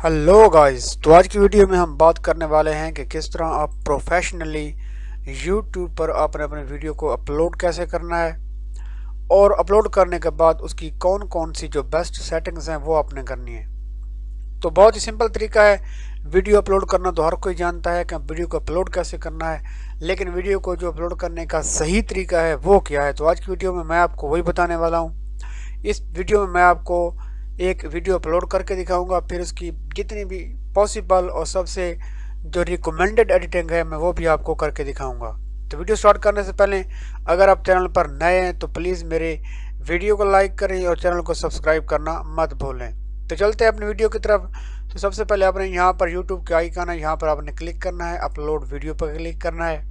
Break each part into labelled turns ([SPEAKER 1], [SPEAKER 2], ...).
[SPEAKER 1] Hello guys. तो आज की वीडियो में हम बात करने वाले हैं कि किस तरह आप प्रोफेशनली YouTube पर आपने अपने वीडियो को अपलोड कैसे करना है और अपलोड करने के बाद उसकी कौन कौन सी जो बेस्ट सेटिंग्स हैं वो आपने करनी है। तो बहुत ही सिंपल तरीका है वीडियो अपलोड करना। तो हर कोई जानता है कि वीडियो को अपलोड कैसे करना है, लेकिन वीडियो को जो अपलोड करने का सही तरीका है वो क्या है। तो आज की वीडियो में मैं आपको वही बताने वाला हूँ। इस वीडियो में मैं आपको एक वीडियो अपलोड करके दिखाऊंगा, फिर उसकी जितनी भी पॉसिबल और सबसे जो रिकमेंडेड एडिटिंग है मैं वो भी आपको करके दिखाऊंगा। तो वीडियो स्टार्ट करने से पहले अगर आप चैनल पर नए हैं तो प्लीज़ मेरे वीडियो को लाइक करें और चैनल को सब्सक्राइब करना मत भूलें। तो चलते हैं अपनी वीडियो की तरफ। तो सबसे पहले आपने यहाँ पर यूट्यूब के आइकन है, यहाँ पर आपने क्लिक करना है, अपलोड वीडियो पर क्लिक करना है।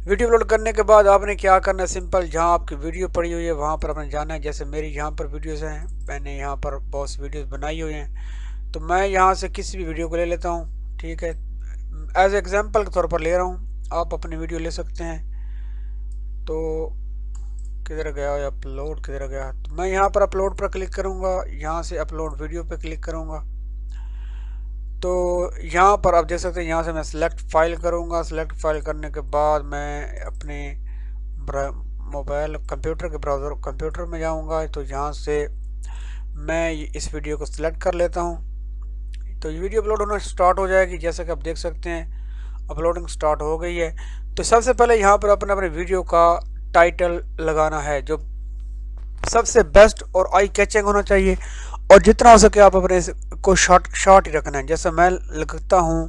[SPEAKER 1] वीडियो अपलोड करने के बाद आपने क्या करना है, सिंपल जहां आपकी वीडियो पड़ी हुई है वहां पर आपने जाना है। जैसे मेरी यहां पर वीडियोस हैं, मैंने यहां पर बहुत सी वीडियोस बनाई हुई हैं, तो मैं यहां से किसी भी वीडियो को ले लेता हूं। ठीक है, एज एग्जांपल के तौर पर ले रहा हूं, आप अपनी वीडियो ले सकते हैं। तो किधर गया अपलोड, किधर गया? तो मैं यहाँ पर अपलोड पर क्लिक करूँगा, यहाँ से अपलोड वीडियो पर क्लिक करूँगा। तो यहाँ पर आप देख सकते हैं, यहाँ से मैं सिलेक्ट फाइल करूँगा। सिलेक्ट फाइल करने के बाद मैं अपने मोबाइल कंप्यूटर के ब्राउज़र कंप्यूटर में जाऊँगा। तो यहाँ से मैं इस वीडियो को सिलेक्ट कर लेता हूँ। तो ये वीडियो अपलोड होना स्टार्ट हो जाएगी। जैसे कि आप देख सकते हैं अपलोडिंग स्टार्ट हो गई है। तो सबसे पहले यहाँ पर अपने वीडियो का टाइटल लगाना है जो सबसे बेस्ट और आई कैचिंग होना चाहिए, और जितना हो सके आप अपने को शॉर्ट ही रखना है। जैसे मैं लिखता हूँ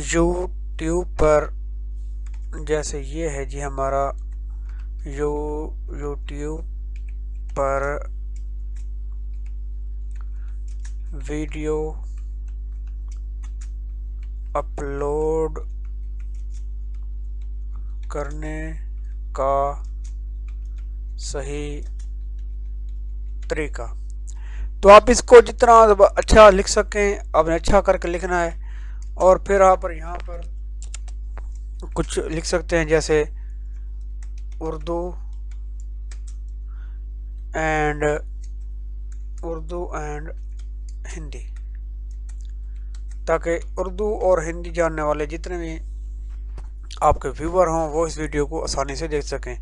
[SPEAKER 1] यूट्यूब पर, जैसे ये है जी हमारा यूट्यूब पर वीडियो अपलोड करने का सही तरीका। तो आप इसको जितना अच्छा लिख सकें आपने अच्छा करके लिखना है। और फिर आप यहाँ पर कुछ लिख सकते हैं, जैसे उर्दू एंड हिंदी, ताकि उर्दू और हिंदी जानने वाले जितने भी आपके व्यूअर हों वो इस वीडियो को आसानी से देख सकें।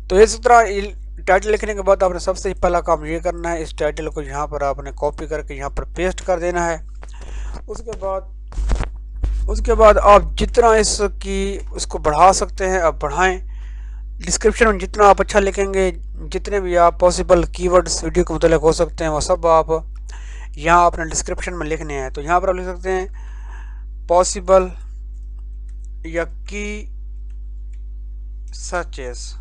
[SPEAKER 1] तो इस तरह टाइटल लिखने के बाद आपने सबसे पहला काम ये करना है, इस टाइटल को यहाँ पर आपने कॉपी करके यहाँ पर पेस्ट कर देना है। उसके बाद आप जितना उसको बढ़ा सकते हैं आप बढ़ाएं। डिस्क्रिप्शन में जितना आप अच्छा लिखेंगे, जितने भी आप पॉसिबल कीवर्ड्स वीडियो के मुताबिक हो सकते हैं वो सब आप यहाँ अपने डिस्क्रिप्शन में लिखने हैं। तो यहाँ पर आप लिख सकते हैं पॉसिबल या की सर्चेस।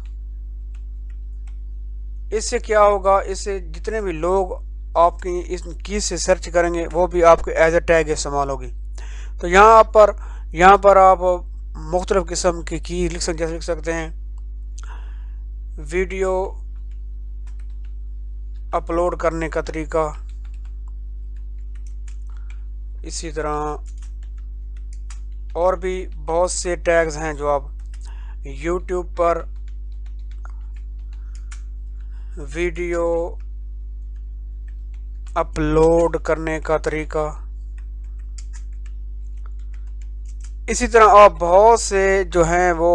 [SPEAKER 1] इससे क्या होगा, इससे जितने भी लोग आपकी इस की से सर्च करेंगे वो भी आपके एज ए टैग इस्तेमाल होगी। तो यहाँ पर आप मुख्तलिफ किस्म की लिख सकते, जैसे लिख सकते हैं वीडियो अपलोड करने का तरीका। इसी तरह और भी बहुत से टैग्स हैं जो आप YouTube पर वीडियो अपलोड करने का तरीका। इसी तरह आप बहुत से जो हैं वो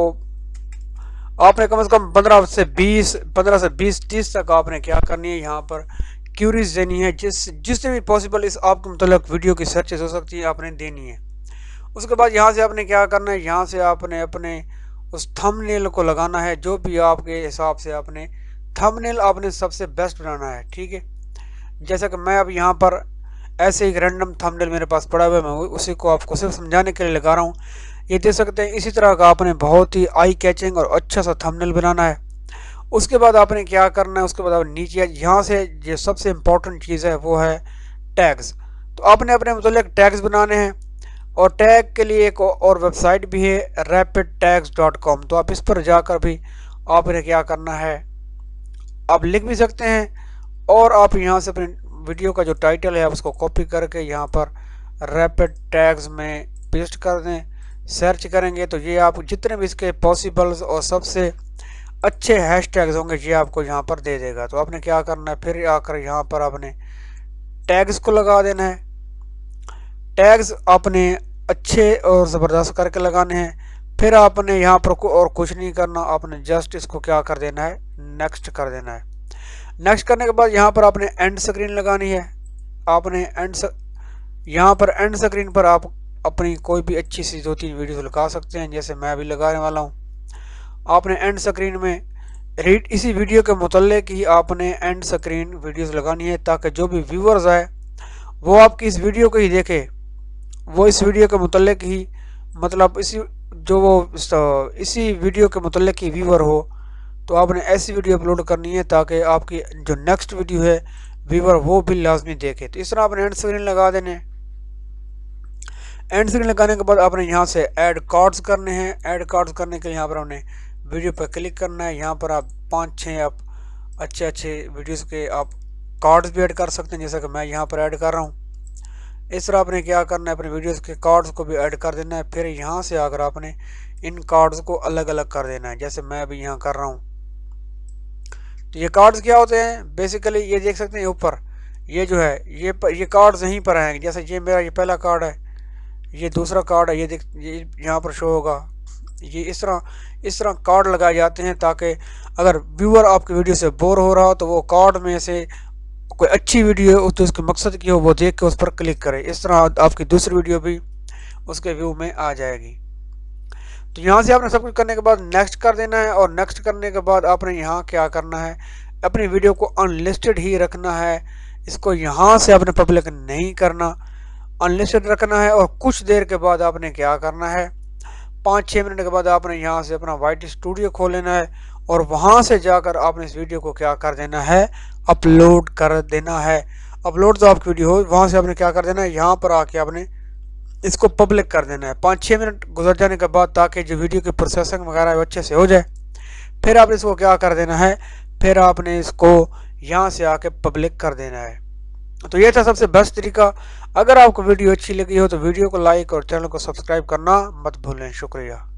[SPEAKER 1] आपने कम से कम 15 से 20 30 तक आपने क्या करनी है, यहाँ पर क्यूरीज देनी है। जिससे भी पॉसिबल इस आपके मतलब वीडियो की सर्चेस हो सकती है आपने देनी है। उसके बाद यहाँ से आपने क्या करना है, यहाँ से आपने अपने उस थंबनेल को लगाना है। जो भी आपके हिसाब से आपने थंबनेल आपने सबसे बेस्ट बनाना है। ठीक है, जैसा कि मैं अब यहाँ पर ऐसे ही रैंडम थंबनेल मेरे पास पड़ा हुआ है, मैं उसी को आपको सिर्फ समझाने के लिए लगा रहा हूँ। ये देख सकते हैं, इसी तरह का आपने बहुत ही आई कैचिंग और अच्छा सा थंबनेल बनाना है। उसके बाद आपने क्या करना है, उसके बाद आप नीचे यहाँ से जो सबसे इम्पोर्टेंट चीज़ है वो है टैग्स। तो आपने अपने मतलब टैग्स बनाने हैं, और टैग के लिए एक और वेबसाइट भी है rapidtags.com। तो आप इस पर जाकर भी आपने क्या करना है, आप लिख भी सकते हैं। और आप यहाँ से अपने वीडियो का जो टाइटल है उसको कॉपी करके यहाँ पर रैपिड टैग्स में पेस्ट कर दें। सर्च करेंगे तो ये आप जितने भी इसके पॉसिबल्स और सबसे अच्छे हैशटैग्स होंगे ये आपको यहाँ पर दे देगा। तो आपने क्या करना है, फिर आकर यहाँ पर आपने टैग्स को लगा देना है। टैग्स आपने अच्छे और ज़बरदस्त करके लगाने हैं। फिर आपने यहाँ पर और कुछ नहीं करना, आपने जस्ट इसको क्या कर देना है, नेक्स्ट कर देना है। नेक्स्ट करने के बाद यहाँ पर आपने एंड स्क्रीन लगानी है। आपने यहाँ पर एंड स्क्रीन पर आप अपनी कोई भी अच्छी सी 2-3 वीडियो लगा सकते हैं, जैसे मैं अभी लगाने वाला हूँ। आपने एंड स्क्रीन में इसी वीडियो के मुतल्लिक ही आपने एंड स्क्रीन वीडियोस लगानी है, ताकि जो भी व्यूअर्स आए वो आपकी इस वीडियो को ही देखे, वो इस वीडियो के मुतल्लिक ही, मतलब इसी वीडियो के मुतल्लिक ही व्यूअर हो। तो आपने ऐसी वीडियो अपलोड करनी है ताकि आपकी जो नेक्स्ट वीडियो है व्यूअर वो भी लाजमी देखे। तो इस तरह आपने एंड स्क्रीन लगा देने। एंड स्क्रीन लगाने के बाद आपने यहाँ से ऐड कार्ड्स करने हैं। ऐड कार्ड्स करने के लिए यहाँ पर आपने वीडियो पर क्लिक करना है। यहाँ पर आप 5-6 आप अच्छे वीडियोस के आप कार्ड्स भी ऐड कर सकते हैं, जैसा कि मैं यहाँ पर ऐड कर रहा हूँ। इस तरह आपने क्या करना है, अपने वीडियोस के कार्ड्स को भी ऐड कर देना है। फिर यहाँ से आकर आपने इन कार्ड्स को अलग अलग कर देना है, जैसे मैं अभी यहाँ कर रहा हूँ। तो ये कार्ड्स क्या होते हैं, बेसिकली ये देख सकते हैं ऊपर, ये जो है ये कार्ड्स यहीं पर आएंगे। जैसे ये मेरा ये पहला कार्ड है, ये दूसरा कार्ड है, ये यहाँ पर शो होगा। ये इस तरह कार्ड लगाए जाते हैं, ताकि अगर व्यूअर आपकी वीडियो से बोर हो रहा हो तो वो कार्ड में से कोई अच्छी वीडियो हो तो उसके मकसद की हो, वो देख के उस पर क्लिक करे। इस तरह आपकी दूसरी वीडियो भी उसके व्यू में आ जाएगी। तो यहाँ से आपने सब कुछ करने के बाद नेक्स्ट कर देना है। और नेक्स्ट करने के बाद आपने यहाँ क्या करना है, अपनी वीडियो को अनलिस्टेड ही रखना है। इसको यहाँ से आपने पब्लिक नहीं करना, अनलिस्टेड रखना है। और कुछ देर के बाद आपने क्या करना है, 5-6 मिनट के बाद आपने यहाँ से अपना YT स्टूडियो खोल लेना है और वहाँ से जाकर आपने इस वीडियो को क्या कर देना है, अपलोड कर देना है। अपलोड तो आपकी वीडियो हो, वहाँ से आपने क्या कर देना है, यहाँ पर आके आपने इसको पब्लिक कर देना है 5-6 मिनट गुजर जाने के बाद, ताकि जो वीडियो की प्रोसेसिंग वगैरह अच्छे से हो जाए। फिर आपने इसको क्या कर देना है, फिर आपने इसको यहाँ से आके पब्लिक कर देना है। तो ये था सबसे बेस्ट तरीका। अगर आपको वीडियो अच्छी लगी हो तो वीडियो को लाइक और चैनल को सब्सक्राइब करना मत भूलें। शुक्रिया।